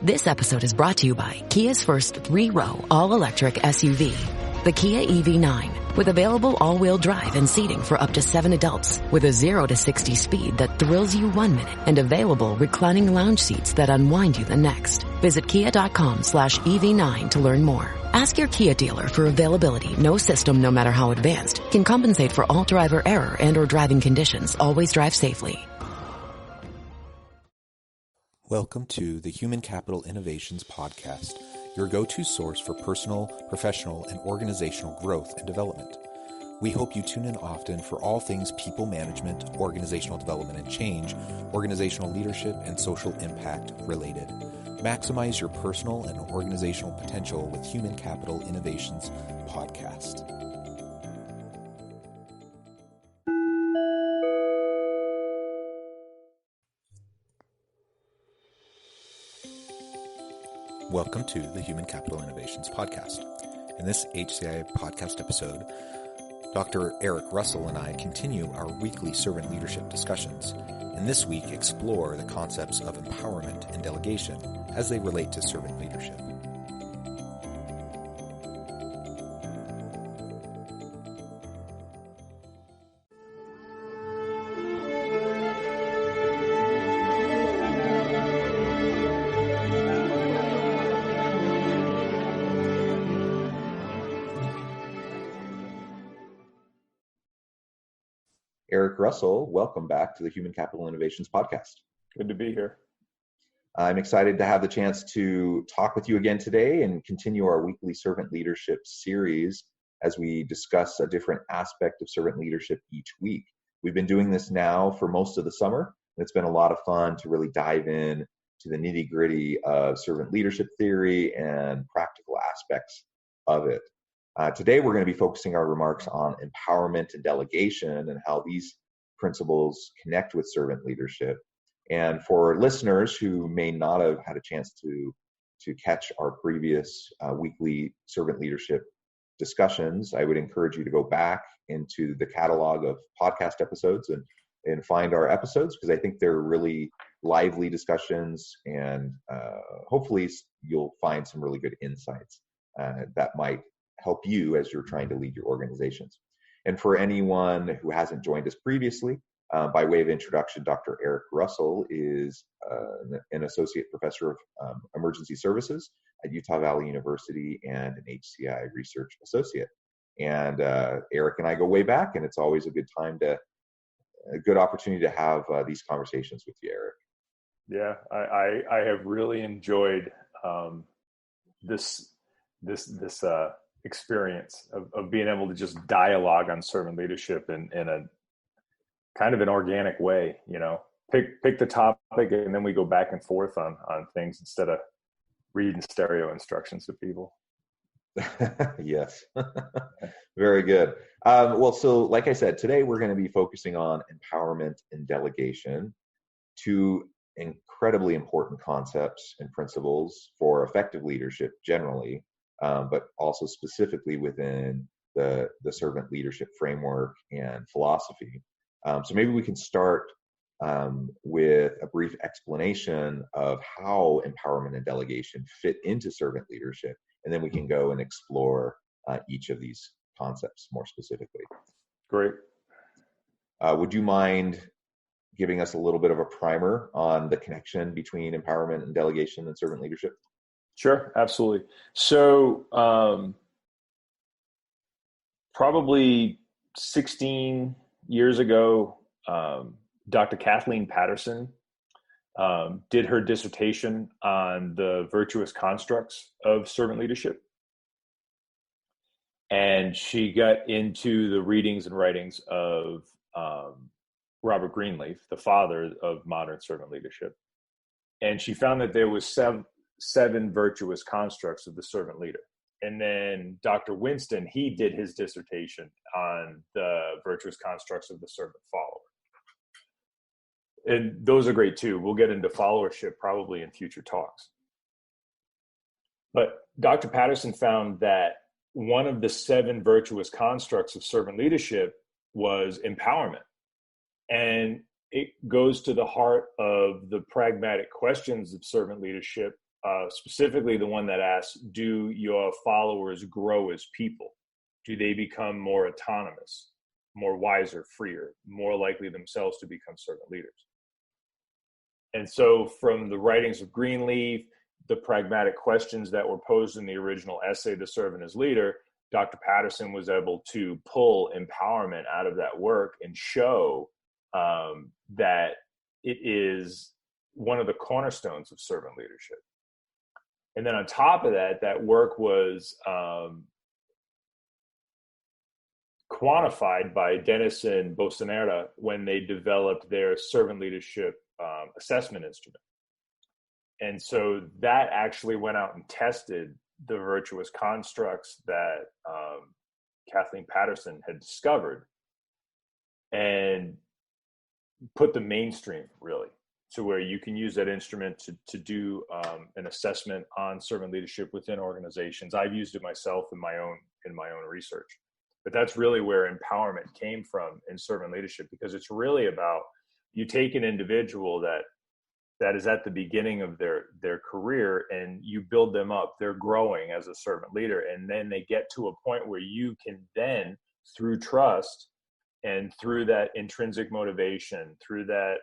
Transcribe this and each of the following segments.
This episode is brought to you by Kia's first 3-row all-electric SUV, the Kia EV9, with available all-wheel drive and seating for up to 7 adults, with a 0 to 60 speed that thrills you 1 minute and available reclining lounge seats that unwind you the next. Visit kia.com/EV9 to learn more. Ask your Kia dealer for availability. No system, no matter how advanced, can compensate for all driver error and or driving conditions. Always drive safely. Welcome to the Human Capital Innovations Podcast, your go-to source for personal, professional, and organizational growth and development. We hope you tune in often for all things people management, organizational development and change, organizational leadership, and social impact related. Maximize your personal and organizational potential with Human Capital Innovations Podcast. Welcome to the Human Capital Innovations Podcast. In this HCI podcast episode, Dr. Eric Russell and I continue our weekly servant leadership discussions, and this week explore the concepts of empowerment and delegation as they relate to servant leadership. Eric Russell, welcome back to the Human Capital Innovations Podcast. Good to be here. I'm excited to have the chance to talk with you again today and continue our weekly servant leadership series as we discuss a different aspect of servant leadership each week. We've been doing this now for most of the summer. It's been a lot of fun to really dive in to the nitty-gritty of servant leadership theory and practical aspects of it. Today, we're going to be focusing our remarks on empowerment and delegation and how these principles connect with servant leadership. And for listeners who may not have had a chance to catch our previous weekly servant leadership discussions, I would encourage you to go back into the catalog of podcast episodes and find our episodes, because I think they're really lively discussions, and hopefully you'll find some really good insights that might help you as you're trying to lead your organizations. And for anyone who hasn't joined us previously, by way of introduction, Dr. Eric Russell is an associate professor of emergency services at Utah Valley University and an HCI research associate. And Eric and I go way back, and it's always a good opportunity to have these conversations with you, Eric. Yeah, I have really enjoyed this experience of being able to just dialogue on servant leadership in a kind of an organic way, pick the topic and then we go back and forth on things instead of reading stereo instructions to people. Yes. Very good. So like I said, today we're going to be focusing on empowerment and delegation, two incredibly important concepts and principles for effective leadership generally, but also specifically within the servant leadership framework and philosophy. So maybe we can start with a brief explanation of how empowerment and delegation fit into servant leadership, and then we can go and explore each of these concepts more specifically. Great. Would you mind giving us a little bit of a primer on the connection between empowerment and delegation and servant leadership? Sure, absolutely. So probably 16 years ago, Dr. Kathleen Patterson did her dissertation on the virtuous constructs of servant leadership. And she got into the readings and writings of Robert Greenleaf, the father of modern servant leadership. And she found that there was seven virtuous constructs of the servant leader. And then Dr. Winston, he did his dissertation on the virtuous constructs of the servant follower. And those are great too. We'll get into followership probably in future talks. But Dr. Patterson found that one of the 7 virtuous constructs of servant leadership was empowerment. And it goes to the heart of the pragmatic questions of servant leadership specifically the one that asks, do your followers grow as people? Do they become more autonomous, more wiser, freer, more likely themselves to become servant leaders? And so from the writings of Greenleaf, the pragmatic questions that were posed in the original essay, The Servant as Leader, Dr. Patterson was able to pull empowerment out of that work and show that it is one of the cornerstones of servant leadership. And then on top of that, that work was quantified by Dennis and Bosanera when they developed their servant leadership assessment instrument. And so that actually went out and tested the virtuous constructs that Kathleen Patterson had discovered and put the mainstream really to where you can use that instrument to do an assessment on servant leadership within organizations. I've used it myself in my own research, but that's really where empowerment came from in servant leadership, because it's really about you take an individual that is at the beginning of their career and you build them up. They're growing as a servant leader, and then they get to a point where you can then, through trust and through that intrinsic motivation, through that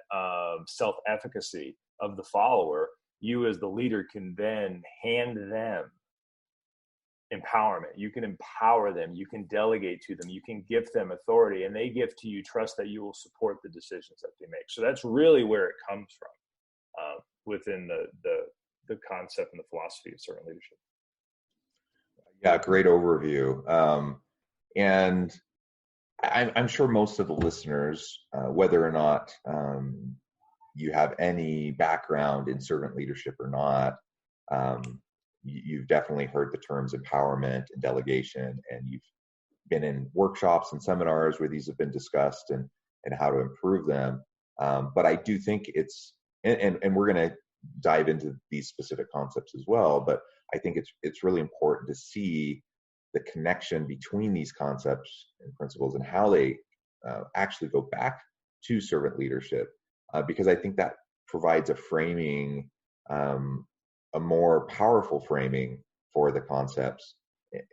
self-efficacy of the follower, you as the leader can then hand them empowerment. You can empower them, you can delegate to them, you can give them authority, and they give to you trust that you will support the decisions that they make. So that's really where it comes from within the concept and the philosophy of servant leadership. Yeah, great overview. And I'm sure most of the listeners, whether or not you have any background in servant leadership or not, you've definitely heard the terms empowerment and delegation, and you've been in workshops and seminars where these have been discussed and how to improve them. But I do think it's, and we're going to dive into these specific concepts as well, but I think it's really important to see the connection between these concepts and principles and how they actually go back to servant leadership, because I think that provides a framing, a more powerful framing for the concepts,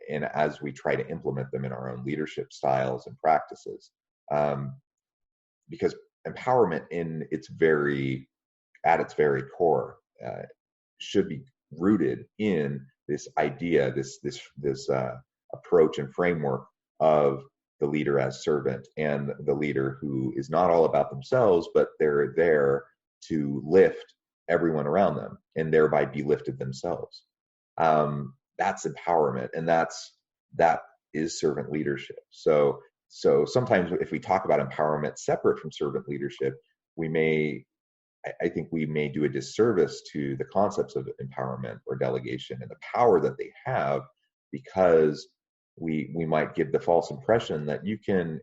and as we try to implement them in our own leadership styles and practices, because empowerment at its very core should be rooted in this idea, this approach and framework of the leader as servant, and the leader who is not all about themselves, but they're there to lift everyone around them and thereby be lifted themselves. That's empowerment, and that is servant leadership. So sometimes if we talk about empowerment separate from servant leadership, I think we may do a disservice to the concepts of empowerment or delegation and the power that they have, because we might give the false impression that you can,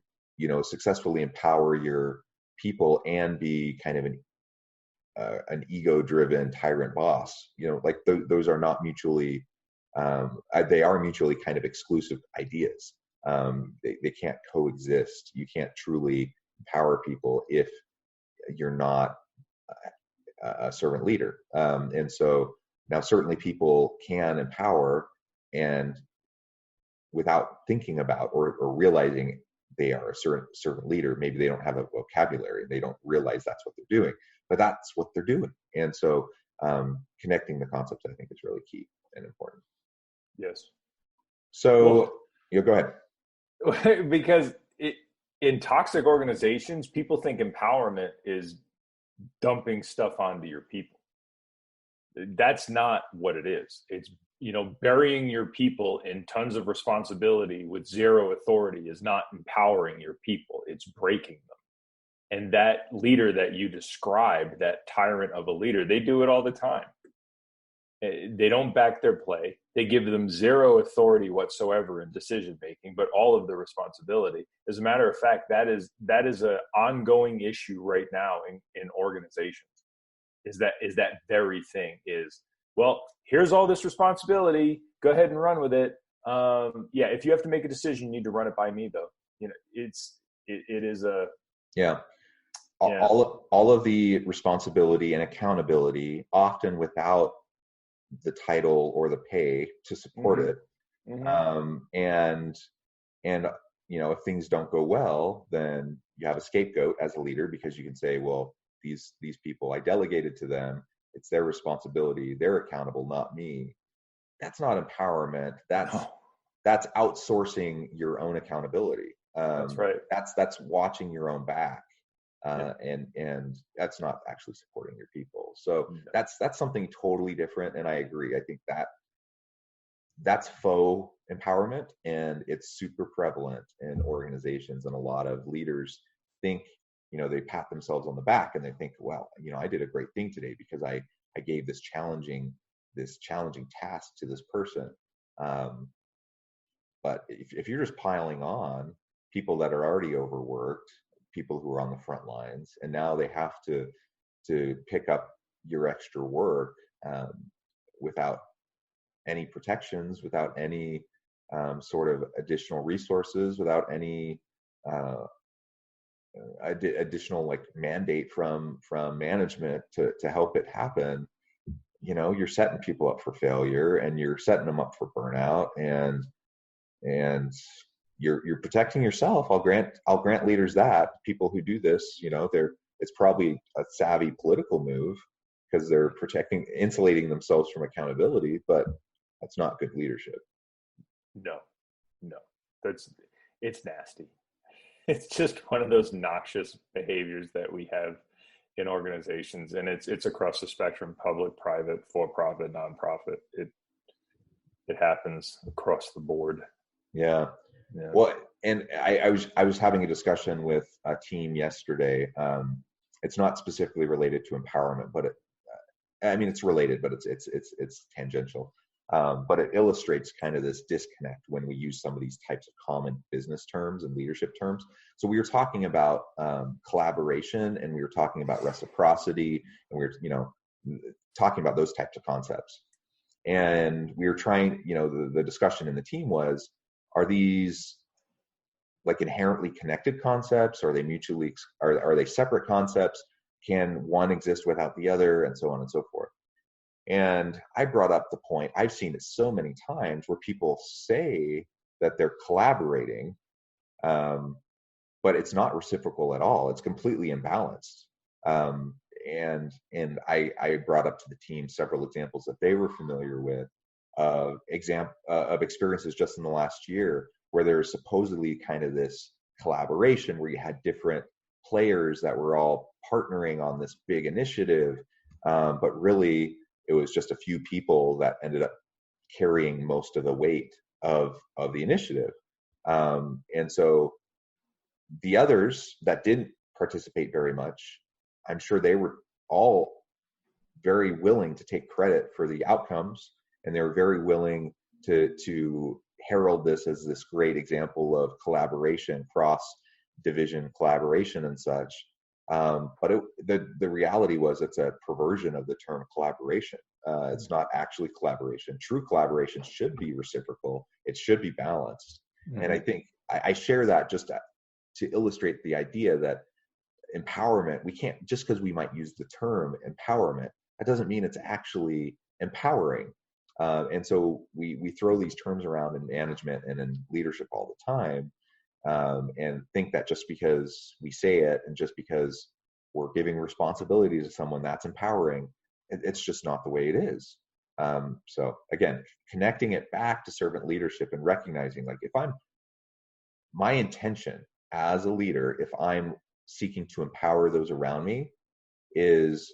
successfully empower your people and be kind of an ego-driven tyrant boss. Like those are not mutually, they are mutually kind of exclusive ideas. They can't coexist. You can't truly empower people if you're not a servant leader. And so now certainly people can empower, and without thinking about or realizing they are a servant leader, maybe they don't have a vocabulary, they don't realize that's what they're doing, but that's what they're doing. And so connecting the concepts, I think, is really key and important. Yes. So go ahead. Because in toxic organizations, people think empowerment is dumping stuff onto your people. That's not what it is. It's, burying your people in tons of responsibility with zero authority is not empowering your people. It's breaking them. And that leader that you described, that tyrant of a leader, they do it all the time. They don't back their play. They give them zero authority whatsoever in decision making, but all of the responsibility. As a matter of fact, that is an ongoing issue right now in organizations. Is that very thing is, well, here's all this responsibility. Go ahead and run with it. If you have to make a decision, you need to run it by me, though. It is a all of the responsibility and accountability, often without the title or the pay to support it. And if things don't go well, then you have a scapegoat as a leader, because you can say, well, these people, I delegated to them. It's their responsibility. They're accountable, not me. That's not empowerment. That's outsourcing your own accountability. That's right. That's watching your own back. And that's not actually supporting your people. So that's something totally different. And I agree. I think that's faux empowerment, and it's super prevalent in organizations. And a lot of leaders think, they pat themselves on the back and they think, well, I did a great thing today because I gave this challenging task to this person. But if you're just piling on people that are already overworked, people who are on the front lines, and now they have to pick up your extra work without any protections, without any sort of additional resources, without any additional mandate from management to help it happen, you're setting people up for failure, and you're setting them up for burnout, and you're protecting yourself. I'll grant leaders that. People who do this, it's probably a savvy political move because they're insulating themselves from accountability, but that's not good leadership. No, it's nasty. It's just one of those noxious behaviors that we have in organizations, and it's across the spectrum: public, private, for-profit, nonprofit. It happens across the board. Yeah. Well, and I was having a discussion with a team yesterday. It's not specifically related to empowerment, but it's related, but it's tangential. But it illustrates kind of this disconnect when we use some of these types of common business terms and leadership terms. So we were talking about collaboration, and we were talking about reciprocity, and we were talking about those types of concepts. And we were trying, the discussion in the team was, are these inherently connected concepts? Are they are they separate concepts? Can one exist without the other? And so on and so forth. And I brought up the point, I've seen it so many times where people say that they're collaborating, but it's not reciprocal at all. It's completely imbalanced. And I brought up to the team several examples that they were familiar with of experiences just in the last year where there's supposedly kind of this collaboration where you had different players that were all partnering on this big initiative, but really it was just a few people that ended up carrying most of the weight of the initiative. And so the others that didn't participate very much, I'm sure they were all very willing to take credit for the outcomes, and they were very willing to herald this as this great example of collaboration, cross-division collaboration and such. But the reality was it's a perversion of the term collaboration. It's not actually collaboration. True collaboration should be reciprocal. It should be balanced. Mm-hmm. And I think I share that just to illustrate the idea that empowerment, we can't, just because we might use the term empowerment, that doesn't mean it's actually empowering. And so we throw these terms around in management and in leadership all the time, and think that just because we say it and just because we're giving responsibility to someone, that's empowering. It's just not the way it is. So again, connecting it back to servant leadership and recognizing, if my intention as a leader, if I'm seeking to empower those around me, is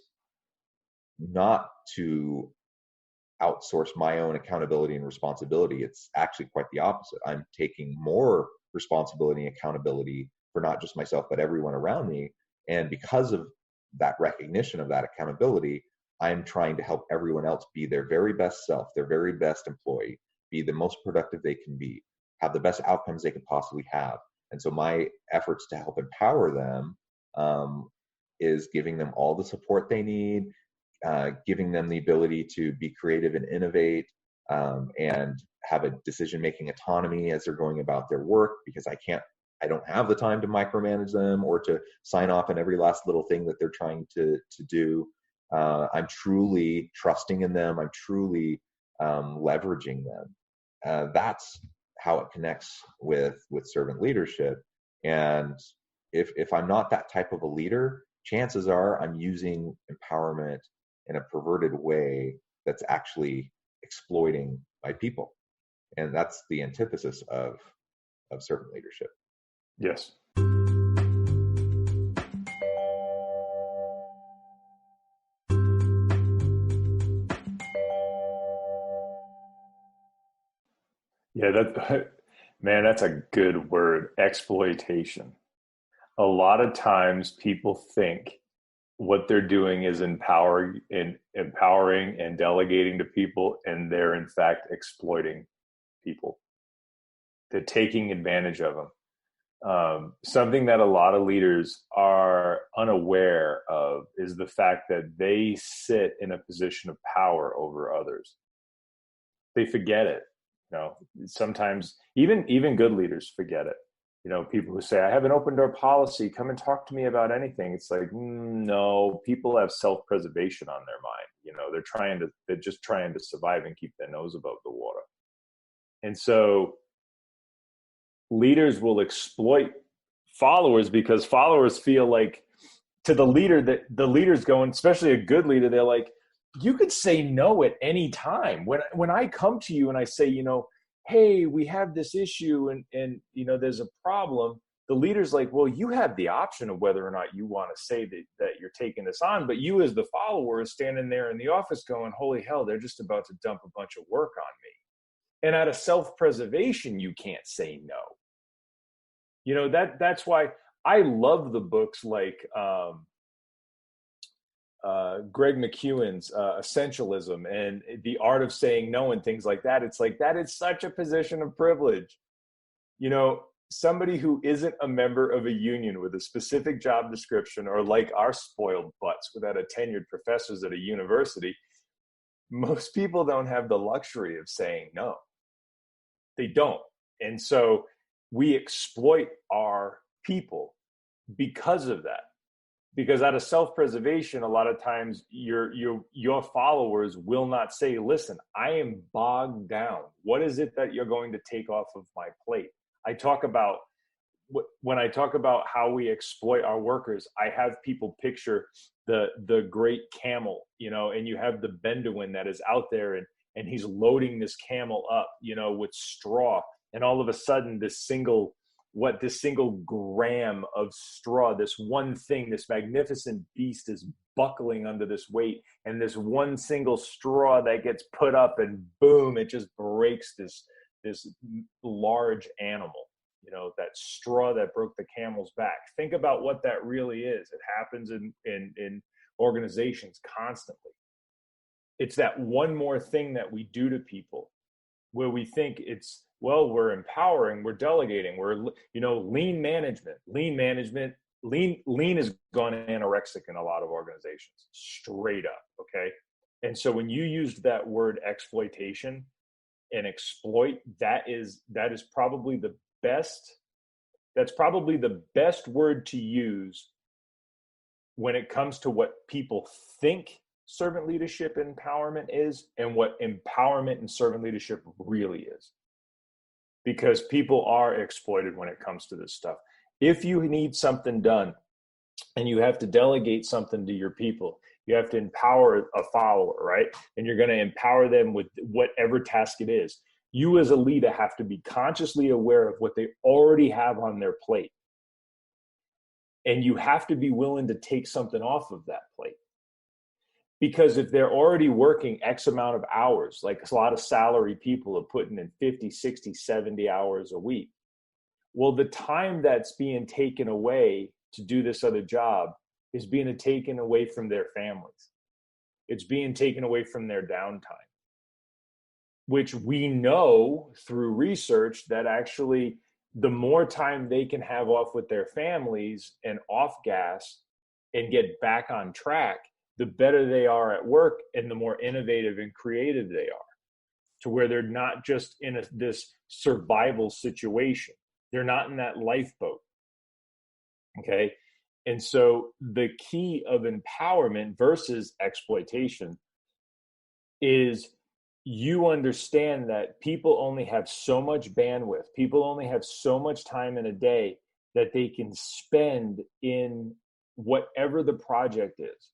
not to outsource my own accountability and responsibility. It's actually quite the opposite. I'm taking more responsibility and accountability for not just myself, but everyone around me. And because of that recognition of that accountability, I'm trying to help everyone else be their very best self, their very best employee, be the most productive they can be, have the best outcomes they could possibly have. And so my efforts to help empower them is giving them all the support they need, giving them the ability to be creative and innovate, and have a decision-making autonomy as they're going about their work, because I don't have the time to micromanage them or to sign off on every last little thing that they're trying to do. I'm truly trusting in them. I'm truly leveraging them. That's how it connects with servant leadership. And if I'm not that type of a leader, chances are I'm using empowerment in a perverted way that's actually exploiting my people. And that's the antithesis of servant leadership. Yes. Yeah, man, that's a good word, exploitation. A lot of times people think what they're doing is empowering and delegating to people, and they're in fact exploiting people. They're taking advantage of them. Something that a lot of leaders are unaware of is the fact that they sit in a position of power over others. They forget it. Sometimes even good leaders forget it. People who say, I have an open door policy, come and talk to me about anything. It's like, no, people have self-preservation on their mind. They're just trying to survive and keep their nose above the water. And so leaders will exploit followers because followers feel like to the leader that the leader's going, especially a good leader, they're like, you could say no at any time. When I come to you and I say, hey, we have this issue and there's a problem, the leader's like, well, you have the option of whether or not you want to say that you're taking this on, but you as the follower is standing there in the office going, holy hell, they're just about to dump a bunch of work on me. And out of self-preservation, you can't say no. That's why I love the books like Greg McKeown's Essentialism and The Art of Saying No and things like that. It's like, that is such a position of privilege. Somebody who isn't a member of a union with a specific job description, or like our spoiled butts without a tenured professors at a university, most people don't have the luxury of saying no. They don't. And so we exploit our people because of that. Because out of self-preservation, a lot of times your followers will not say, listen, I am bogged down. What is it that you're going to take off of my plate? When I talk about how we exploit our workers, I have people picture the great camel, and you have the Bedouin that is out there and he's loading this camel up, with straw. And all of a sudden this single gram of straw, this one thing, this magnificent beast is buckling under this weight, and this one single straw that gets put up and boom, it just breaks this large animal, that straw that broke the camel's back. Think about what that really is. It happens in organizations constantly. It's that one more thing that we do to people where we think it's, well, we're empowering, we're delegating, we're, lean management. Lean has gone anorexic in a lot of organizations, straight up, okay? And so when you used that word exploitation and exploit, that is probably the best, that's probably the best word to use when it comes to what people think servant leadership empowerment is and what empowerment and servant leadership really is. Because people are exploited when it comes to this stuff. If you need something done and you have to delegate something to your people, you have to empower a follower, right? And you're going to empower them with whatever task it is. You as a leader have to be consciously aware of what they already have on their plate. And you have to be willing to take something off of that plate. Because if they're already working X amount of hours, like a lot of salary people are putting in 50, 60, 70 hours a week. Well, the time that's being taken away to do this other job is being taken away from their families. It's being taken away from their downtime, which we know through research that actually the more time they can have off with their families and off gas and get back on track, the better they are at work and the more innovative and creative they are, to where they're not just in this survival situation. They're not in that lifeboat. Okay. And so the key of empowerment versus exploitation is you understand that people only have so much bandwidth, people only have so much time in a day that they can spend in whatever the project is.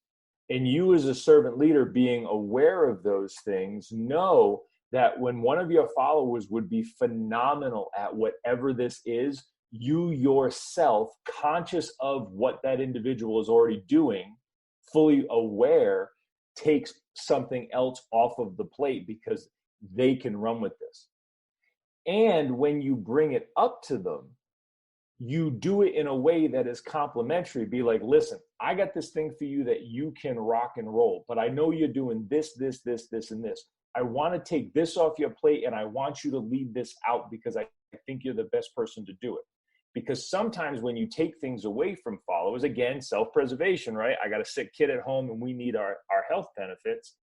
And you as a servant leader, being aware of those things, know that when one of your followers would be phenomenal at whatever this is, you yourself, conscious of what that individual is already doing, fully aware, takes something else off of the plate because they can run with this. And when you bring it up to them, you do it in a way that is complimentary. Be like, listen, I got this thing for you that you can rock and roll, but I know you're doing this, this, this, this, and this. I want to take this off your plate and I want you to leave this out because I think you're the best person to do it. Because sometimes when you take things away from followers, again, self-preservation, right? I got a sick kid at home and we need our health benefits.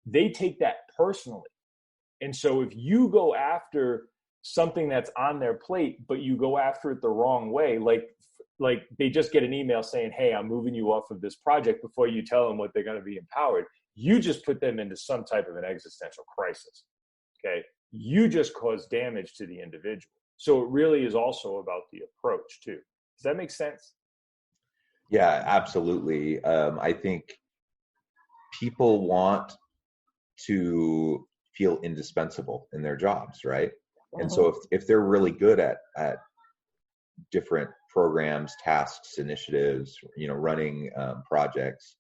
They take that personally. And so if you go after something that's on their plate, but you go after it the wrong way, like they just get an email saying, hey, I'm moving you off of this project before you tell them what they're going to be empowered, you just put them into some type of an existential crisis. Okay. You just cause damage to the individual. So it really is also about the approach too. Does that make sense? Yeah, absolutely. I think people want to feel indispensable in their jobs, right? And so if they're really good at different programs, tasks, initiatives, running projects,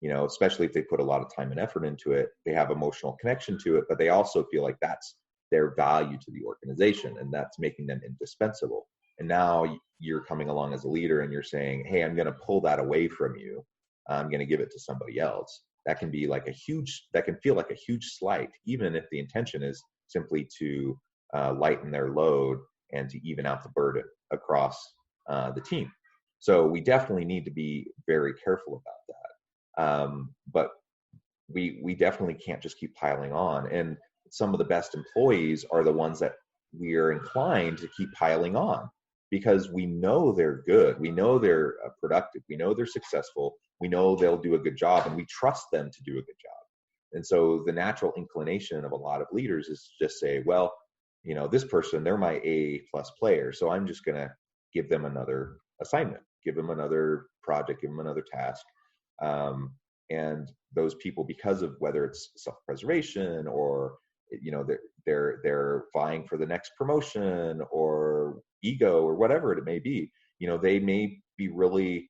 especially if they put a lot of time and effort into it, they have emotional connection to it, but they also feel like that's their value to the organization and that's making them indispensable. And now you're coming along as a leader and you're saying, hey, I'm going to pull that away from you. I'm going to give it to somebody else. That can feel like a huge slight, even if the intention is simply to lighten their load and to even out the burden across the team. So we definitely need to be very careful about that. But we definitely can't just keep piling on. And some of the best employees are the ones that we are inclined to keep piling on because we know they're good. We know they're productive. We know they're successful. We know they'll do a good job and we trust them to do a good job. And so the natural inclination of a lot of leaders is to just say, well, this person, they're my A+ player. So I'm just going to give them another assignment, give them another project, give them another task. And those people, because of whether it's self-preservation or they're vying for the next promotion or ego or whatever it may be, they may be really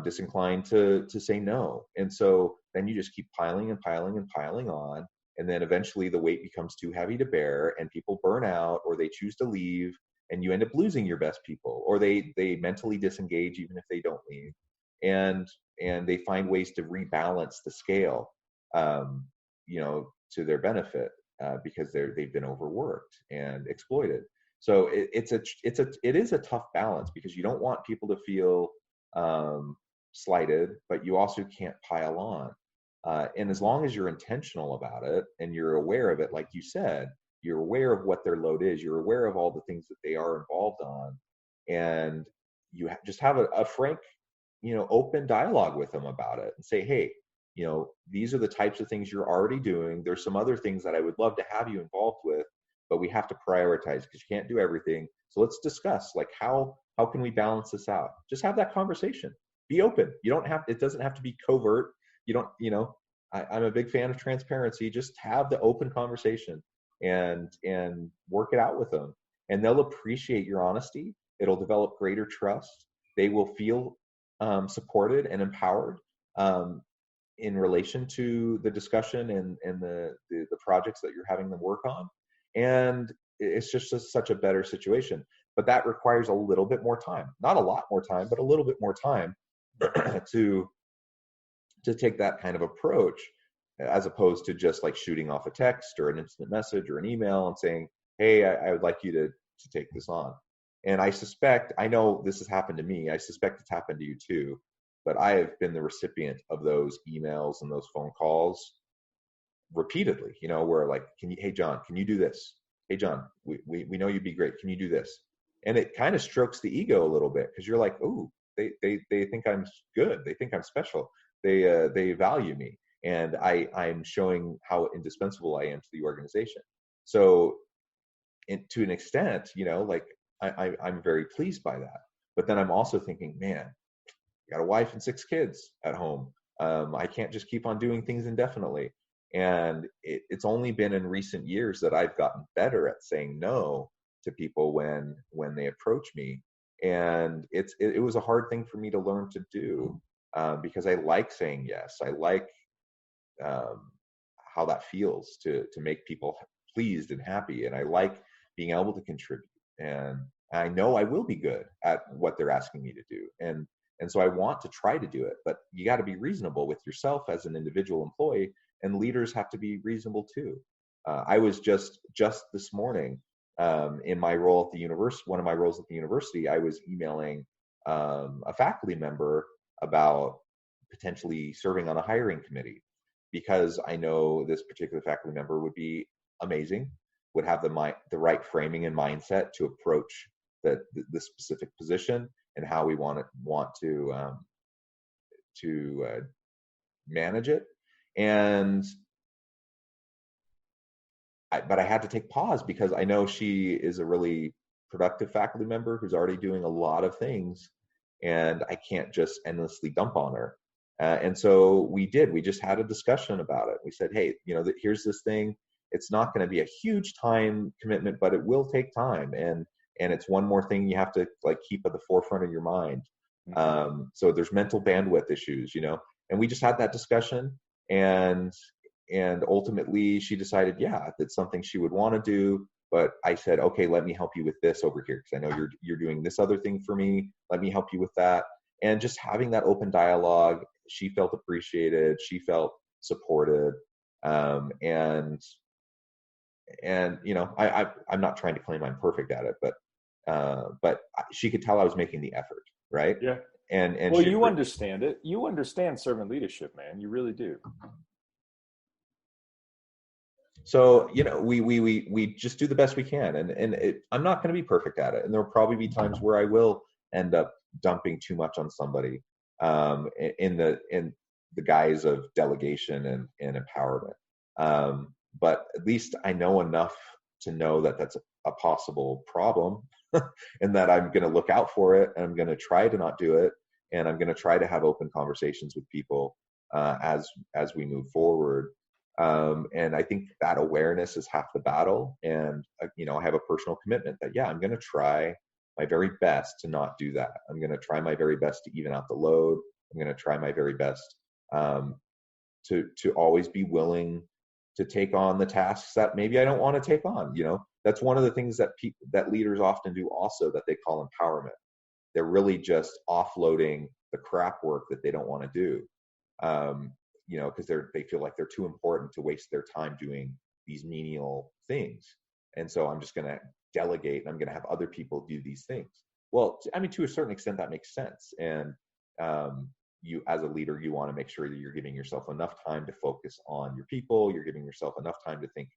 disinclined to say no. And so then you just keep piling and piling and piling on. And then eventually the weight becomes too heavy to bear and people burn out or they choose to leave and you end up losing your best people or they mentally disengage even if they don't leave. And they find ways to rebalance the scale, to their benefit. Because they've been overworked and exploited. So it is a tough balance because you don't want people to feel slighted, but you also can't pile on. And as long as you're intentional about it and you're aware of it, like you said, you're aware of what their load is, you're aware of all the things that they are involved on, and you just have a frank, open dialogue with them about it and say, hey, these are the types of things you're already doing. There's some other things that I would love to have you involved with, but we have to prioritize because you can't do everything. So let's discuss how can we balance this out? Just have that conversation. Be open. It doesn't have to be covert. I'm a big fan of transparency. Just have the open conversation and work it out with them. And they'll appreciate your honesty. It'll develop greater trust. They will feel supported and empowered. In relation to the discussion and the projects that you're having them work on. And it's just such a better situation. But that requires a little bit more time. Not a lot more time, but a little bit more time to take that kind of approach as opposed to just like shooting off a text or an instant message or an email and saying, hey, I would like you to take this on. And I know this has happened to me. I suspect it's happened to you too. But I have been the recipient of those emails and those phone calls repeatedly, where like, hey, John, can you do this? Hey, John, we know you'd be great. Can you do this? And it kind of strokes the ego a little bit because you're like, ooh, they think I'm good. They think I'm special. They value me, and I'm showing how indispensable I am to the organization. So, to an extent, like I'm very pleased by that. But then I'm also thinking, man, I got a wife and 6 kids at home. I can't just keep on doing things indefinitely. And it's only been in recent years that I've gotten better at saying no to people when they approach me. And it was a hard thing for me to learn to do, because I like saying yes. I like how that feels to make people pleased and happy. And I like being able to contribute. And I know I will be good at what they're asking me to do. And so I want to try to do it, but you got to be reasonable with yourself as an individual employee, and leaders have to be reasonable too. I was just this morning, in my role at the university, one of my roles at the university, I was emailing a faculty member about potentially serving on a hiring committee, because I know this particular faculty member would be amazing, would have the right framing and mindset to approach the specific position and how we want to manage it. But I had to take pause, because I know she is a really productive faculty member who's already doing a lot of things, and I can't just endlessly dump on her. And so we just had a discussion about it. We said, hey, here's this thing. It's not going to be a huge time commitment, but it will take time. And it's one more thing you have to keep at the forefront of your mind. So there's mental bandwidth issues, and we just had that discussion, and ultimately she decided, yeah, that's something she would want to do. But I said, okay, let me help you with this over here, because I know you're doing this other thing for me. Let me help you with that. And just having that open dialogue, she felt appreciated. She felt supported. And I'm not trying to claim I'm perfect at it, but she could tell I was making the effort, right? Yeah. And well, you understand it. You understand servant leadership, man. You really do. So, we just do the best we can, and I'm not going to be perfect at it, and there'll probably be times where I will end up dumping too much on somebody, in the guise of delegation and empowerment. But at least I know enough to know that that's a possible problem, and that I'm going to look out for it, and I'm going to try to not do it, and I'm going to try to have open conversations with people as we move forward. And I think that awareness is half the battle. And I have a personal commitment that, yeah, I'm going to try my very best to not do that. I'm going to try my very best to even out the load. I'm going to try my very best to always be willing to take on the tasks that maybe I don't want to take on. That's one of the things that leaders often do also, that they call empowerment. They're really just offloading the crap work that they don't want to do, because they feel like they're too important to waste their time doing these menial things. And so I'm just going to delegate, and I'm going to have other people do these things. Well, to a certain extent, that makes sense. And you, as a leader, you want to make sure that you're giving yourself enough time to focus on your people. You're giving yourself enough time to think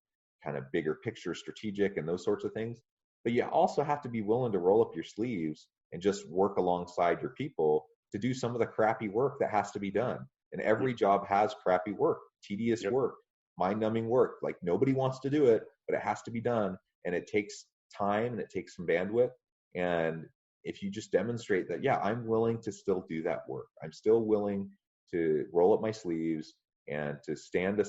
kind of bigger picture, strategic, and those sorts of things. But you also have to be willing to roll up your sleeves and just work alongside your people to do some of the crappy work that has to be done. And every job has crappy work, tedious work, mind-numbing work. Like, nobody wants to do it, but it has to be done. And it takes time, and it takes some bandwidth. And if you just demonstrate that, yeah, I'm willing to still do that work. I'm still willing to roll up my sleeves and to stand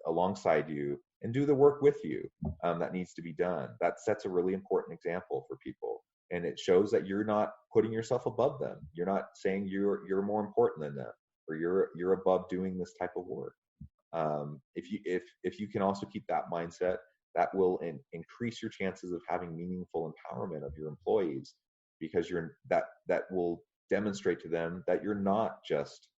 alongside you and do the work with you that needs to be done. That sets a really important example for people. And it shows that you're not putting yourself above them. You're not saying you're more important than them, or you're above doing this type of work. If you can also keep that mindset, that will increase your chances of having meaningful empowerment of your employees, because that will demonstrate to them that you're not just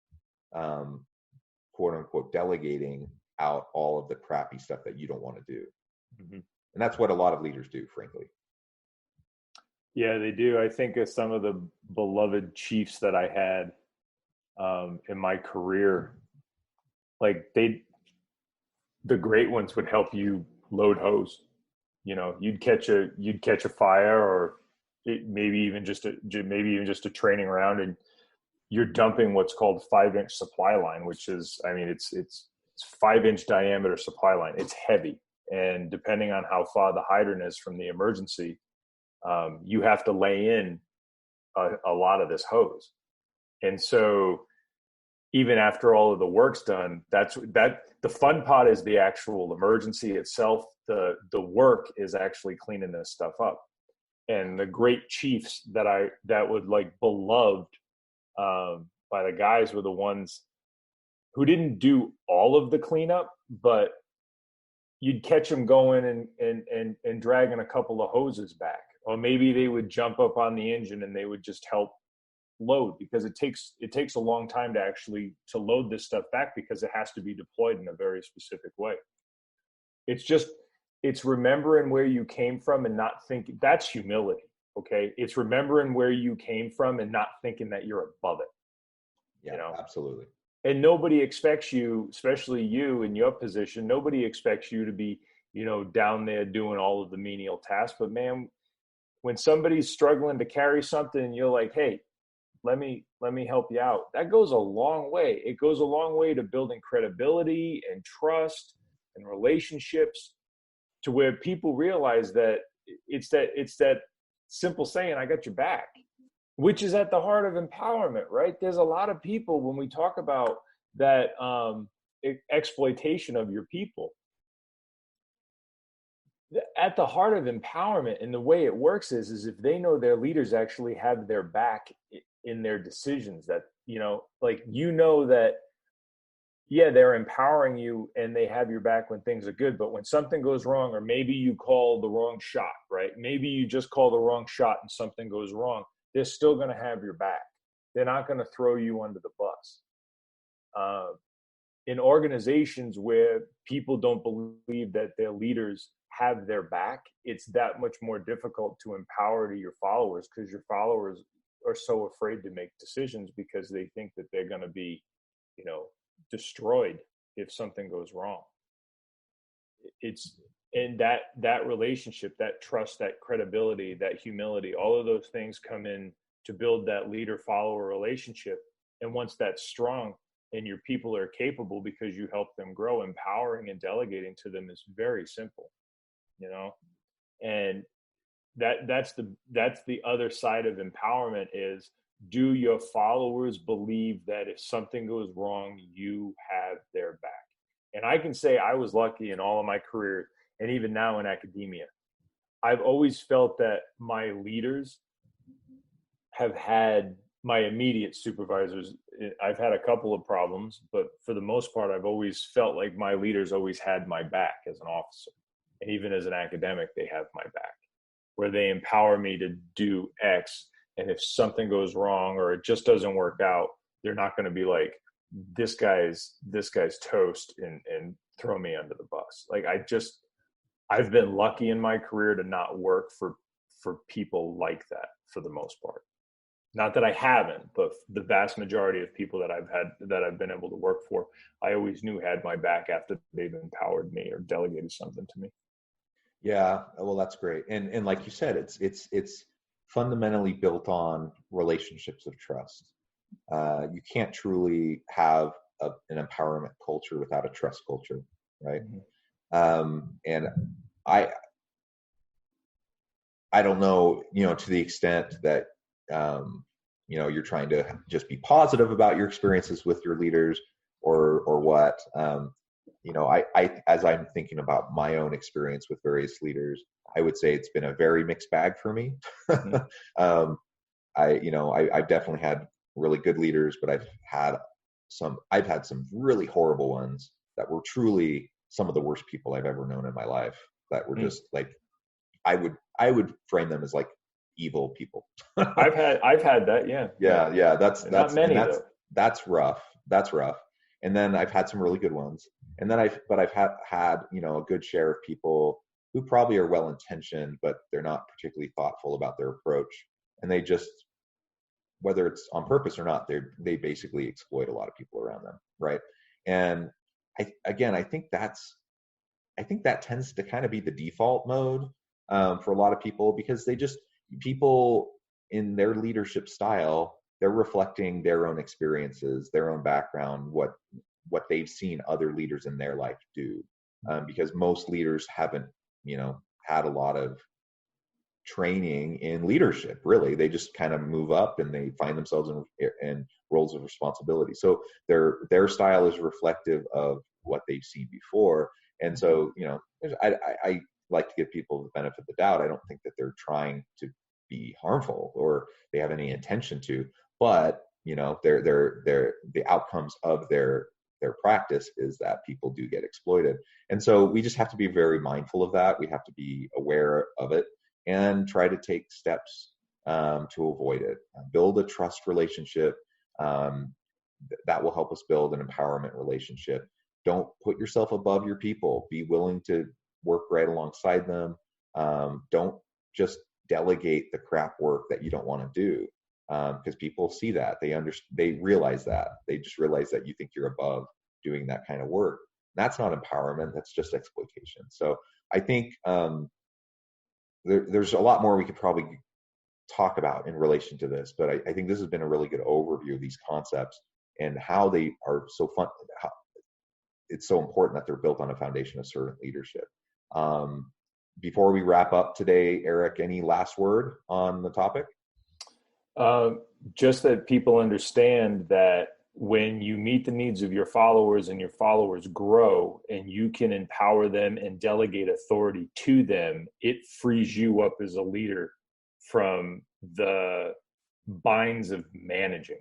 quote unquote delegating out all of the crappy stuff that you don't want to do. Mm-hmm. And that's what a lot of leaders do, frankly. Yeah, they do. I think of some of the beloved chiefs that I had in my career, like the great ones would help you load hose. You'd catch a fire, or maybe even just a training round, and you're dumping what's called 5-inch supply line, which is, I mean, it's 5-inch diameter supply line. It's heavy. And depending on how far the hydrant is from the emergency, you have to lay in a lot of this hose. And so even after all of the work's done, the fun part is the actual emergency itself. The work is actually cleaning this stuff up. And the great chiefs that would like beloved by the guys were the ones who didn't do all of the cleanup, but you'd catch them going and dragging a couple of hoses back, or maybe they would jump up on the engine and they would just help load, because it takes a long time to load this stuff back, because it has to be deployed in a very specific way. It's remembering where you came from and not thinking. That's humility. Okay. It's remembering where you came from and not thinking that you're above it. Yeah, absolutely. And nobody expects you, especially you in your position, nobody expects you to be, down there doing all of the menial tasks. But man, when somebody's struggling to carry something, you're like, hey, let me help you out. That goes a long way. It goes a long way to building credibility and trust and relationships, to where people realize that it's that simple saying, I got your back, which is at the heart of empowerment, right? There's a lot of people, when we talk about that exploitation of your people, at the heart of empowerment and the way it works is if they know their leaders actually have their back in their decisions, that, that, yeah, they're empowering you and they have your back when things are good. But when something goes wrong, or maybe you call the wrong shot, right? Maybe you just call the wrong shot and something goes wrong, they're still going to have your back. They're not going to throw you under the bus. In organizations where people don't believe that their leaders have their back, it's that much more difficult to empower to your followers, because your followers are so afraid to make decisions because they think that they're going to be, destroyed if something goes wrong. And that relationship, that trust, that credibility, that humility, all of those things come in to build that leader-follower relationship. And once that's strong and your people are capable because you help them grow, empowering and delegating to them is very simple, and that's the other side of empowerment is, do your followers believe that if something goes wrong, you have their back? And I can say I was lucky in all of my career, and even now in academia, I've always felt that my leaders have had my immediate supervisors. I've had a couple of problems, but for the most part, I've always felt like my leaders always had my back as an officer. And even as an academic, they have my back, where they empower me to do X. And if something goes wrong or it just doesn't work out, they're not going to be like, this guy's toast and throw me under the bus. Like, I've been lucky in my career to not work for people like that for the most part. Not that I haven't, but the vast majority of people that I've been able to work for, I always knew had my back after they've empowered me or delegated something to me. Yeah, well, that's great. And like you said, it's fundamentally built on relationships of trust. You can't truly have an empowerment culture without a trust culture, right? Mm-hmm. And I don't know, to the extent that you're trying to just be positive about your experiences with your leaders or what. I as I'm thinking about my own experience with various leaders, I would say it's been a very mixed bag for me. Mm-hmm. I've definitely had really good leaders, but I've had some really horrible ones that were truly some of the worst people I've ever known in my life, that were just like, I would frame them as like evil people. I've had that. Yeah. That's rough. And then I've had some really good ones. And then I've had, a good share of people who probably are well-intentioned, but they're not particularly thoughtful about their approach. And they just, whether it's on purpose or not, they basically exploit a lot of people around them. Right. And I think that tends to kind of be the default mode for a lot of people, because they just, people in their leadership style, they're reflecting their own experiences, their own background, what they've seen other leaders in their life do. Because most leaders haven't, had a lot of training in leadership, really. They just kind of move up and they find themselves in roles of responsibility. So their style is reflective of what they've seen before. And so, I like to give people the benefit of the doubt. I don't think that they're trying to be harmful or they have any intention to, but the outcomes of their practice is that people do get exploited. And so we just have to be very mindful of that. We have to be aware of it and try to take steps to avoid it. Build a trust relationship that will help us build an empowerment relationship. Don't put yourself above your people. Be willing to work right alongside them. Don't just delegate the crap work that you don't want to do, because people see that. They realize that. They just realize that you think you're above doing that kind of work. That's not empowerment. That's just exploitation. So I think there's a lot more we could probably talk about in relation to this, but I think this has been a really good overview of these concepts and how they are so fun. How it's so important that they're built on a foundation of servant leadership. Before we wrap up today, Eric, any last word on the topic? Just that people understand that when you meet the needs of your followers and your followers grow and you can empower them and delegate authority to them, it frees you up as a leader from the binds of managing.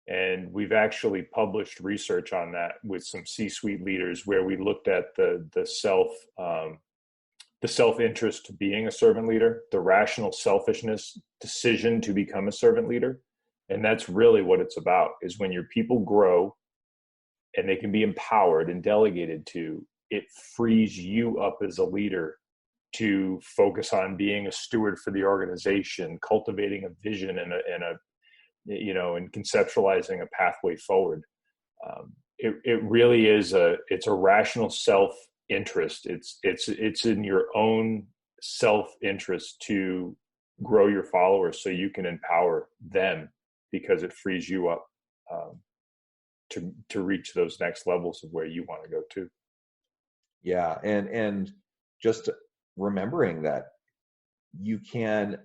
And we've actually published research on that with some C-suite leaders where we looked at the self-interest to being a servant leader, the rational selfishness decision to become a servant leader. And that's really what it's about, is when your people grow and they can be empowered and delegated to, it frees you up as a leader to focus on being a steward for the organization, cultivating a vision and conceptualizing a pathway forward. It really is it's a rational self-interest. It's in your own self-interest to grow your followers so you can empower them, because it frees you up to reach those next levels of where you want to go to. Yeah, and just remembering that you can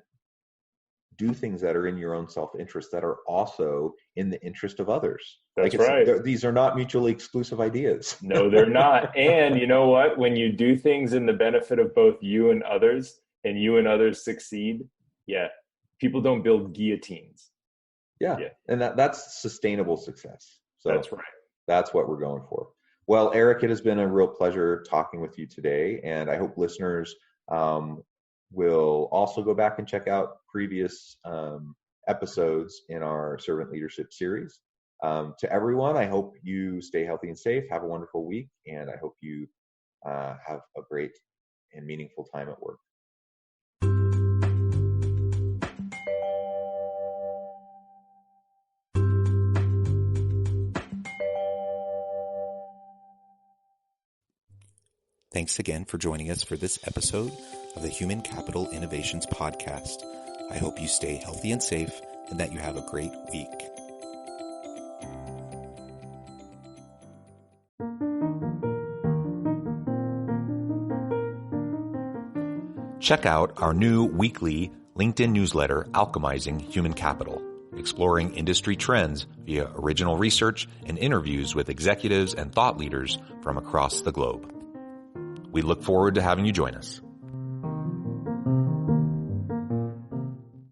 do things that are in your own self-interest that are also in the interest of others. That's right. These are not mutually exclusive ideas. No, they're not. And you know what? When you do things in the benefit of both you and others succeed, people don't build guillotines. Yeah. And that's sustainable success. So that's right. That's what we're going for. Well, Eric, it has been a real pleasure talking with you today. And I hope listeners will also go back and check out previous episodes in our servant leadership series. To everyone, I hope you stay healthy and safe. Have a wonderful week. And I hope you have a great and meaningful time at work. Thanks again for joining us for this episode of the Human Capital Innovations Podcast. I hope you stay healthy and safe and that you have a great week. Check out our new weekly LinkedIn newsletter, Alchemizing Human Capital, exploring industry trends via original research and interviews with executives and thought leaders from across the globe. We look forward to having you join us.